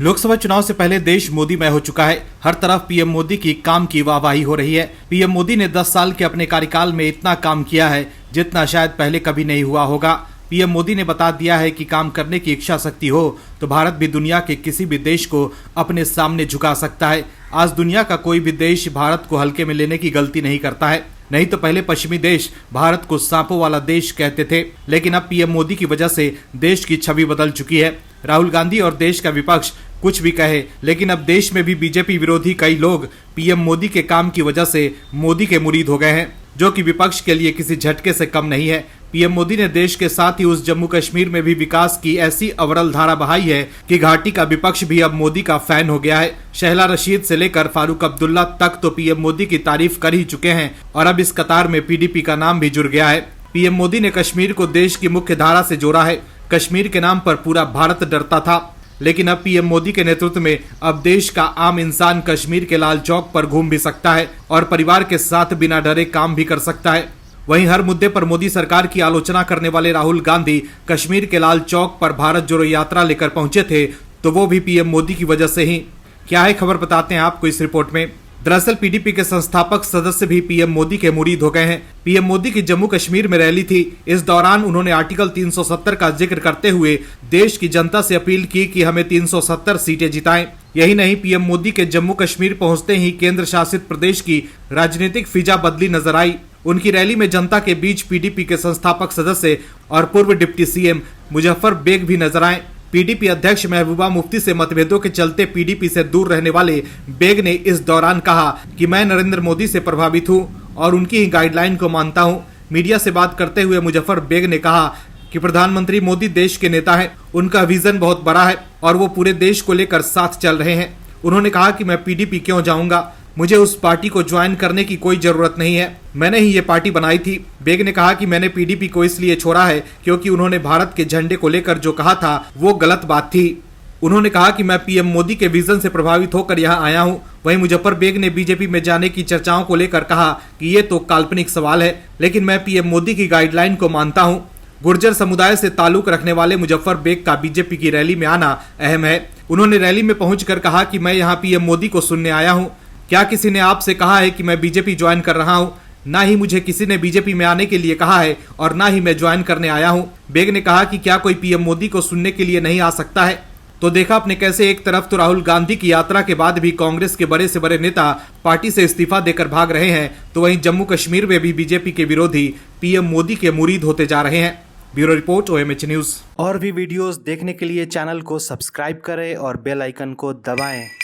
लोकसभा चुनाव से पहले देश मोदीमय हो चुका है। हर तरफ पीएम मोदी की काम की वाहवाही हो रही है। पीएम मोदी ने 10 साल के अपने कार्यकाल में इतना काम किया है जितना शायद पहले कभी नहीं हुआ होगा। पीएम मोदी ने बता दिया है कि काम करने की इच्छा शक्ति हो तो भारत भी दुनिया के किसी भी देश को अपने सामने झुका सकता है। आज दुनिया का कोई भी देश भारत को हल्के में लेने की गलती नहीं करता है। नहीं तो पहले पश्चिमी देश भारत को सांपों वाला देश कहते थे, लेकिन अब पीएम मोदी की वजह से देश की छवि बदल चुकी है। राहुल गांधी और देश का विपक्ष कुछ भी कहे, लेकिन अब देश में भी बीजेपी विरोधी कई लोग पीएम मोदी के काम की वजह से मोदी के मुरीद हो गए हैं, जो कि विपक्ष के लिए किसी झटके से कम नहीं है। पीएम मोदी ने देश के साथ ही उस जम्मू कश्मीर में भी विकास की ऐसी अविरल धारा बहाई है कि घाटी का विपक्ष भी अब मोदी का फैन हो गया है। शहला रशीद से लेकर फारूक अब्दुल्ला तक तो पीएम मोदी की तारीफ कर ही चुके हैं और अब इस कतार में पीडीपी का नाम भी जुड़ गया है। पीएम मोदी ने कश्मीर को देश की मुख्य धारा से जोड़ा है। कश्मीर के नाम पर पूरा भारत डरता था, लेकिन अब पीएम मोदी के नेतृत्व में अब देश का आम इंसान कश्मीर के लाल चौक पर घूम भी सकता है और परिवार के साथ बिना डरे काम भी कर सकता है। वहीं हर मुद्दे पर मोदी सरकार की आलोचना करने वाले राहुल गांधी कश्मीर के लाल चौक पर भारत जोड़ो यात्रा लेकर पहुंचे थे, तो वो भी पीएम मोदी की वजह से ही। क्या है खबर, बताते हैं आपको इस रिपोर्ट में। दरअसल पीडीपी के संस्थापक सदस्य भी पीएम मोदी के मुरीद हो गए हैं। पीएम मोदी की जम्मू कश्मीर में रैली थी। इस दौरान उन्होंने आर्टिकल 370 का जिक्र करते हुए देश की जनता से अपील की कि हमें 370 सीटें जिताएं। यही नहीं, पीएम मोदी के जम्मू कश्मीर पहुंचते ही केंद्र शासित प्रदेश की राजनीतिक फिजा बदली नजर आई। उनकी रैली में जनता के बीच पीडीपी के संस्थापक सदस्य और पूर्व डिप्टी सीएम मुजफ्फर बेग भी नजर आए। पीडीपी अध्यक्ष महबूबा मुफ्ती से मतभेदों के चलते पीडीपी से दूर रहने वाले बेग ने इस दौरान कहा कि मैं नरेंद्र मोदी से प्रभावित हूं और उनकी ही गाइडलाइन को मानता हूं। मीडिया से बात करते हुए मुजफ्फर बेग ने कहा कि प्रधानमंत्री मोदी देश के नेता हैं, उनका विजन बहुत बड़ा है और वो पूरे देश को लेकर साथ चल रहे हैं। उन्होंने कहा कि मैं पीडीपी क्यों जाऊंगा, मुझे उस पार्टी को ज्वाइन करने की कोई जरूरत नहीं है, मैंने ही ये पार्टी बनाई थी। बेग ने कहा कि मैंने पीडीपी को इसलिए छोड़ा है क्योंकि उन्होंने भारत के झंडे को लेकर जो कहा था वो गलत बात थी। उन्होंने कहा कि मैं पीएम मोदी के विजन से प्रभावित होकर यहाँ आया हूँ। वहीं मुजफ्फर बेग ने बीजेपी में जाने की चर्चाओं को लेकर कहा कि ये तो काल्पनिक सवाल है, लेकिन मैं पीएम मोदी की गाइडलाइन को मानता हूँ। गुर्जर समुदाय से ताल्लुक रखने वाले मुजफ्फर बेग का बीजेपी की रैली में आना अहम है। उन्होंने रैली में पहुंचकर कहा कि मैं यहाँ पीएम मोदी को सुनने आया हूँ। क्या किसी ने आपसे कहा है कि मैं बीजेपी ज्वाइन कर रहा हूं? ना ही मुझे किसी ने बीजेपी में आने के लिए कहा है और ना ही मैं ज्वाइन करने आया हूं। बेग ने कहा कि क्या कोई पीएम मोदी को सुनने के लिए नहीं आ सकता है? तो देखा आपने कैसे एक तरफ तो राहुल गांधी की यात्रा के बाद भी कांग्रेस के बड़े से बड़े नेता पार्टी से इस्तीफा देकर भाग रहे हैं, तो वहीं जम्मू कश्मीर में भी बीजेपी के विरोधी पीएम मोदी के मुरीद होते जा रहे हैं। Bureau report, OMH news. और भी वीडियोस देखने के लिए चैनल को सब्सक्राइब करें और बेल आइकन को दबाएं।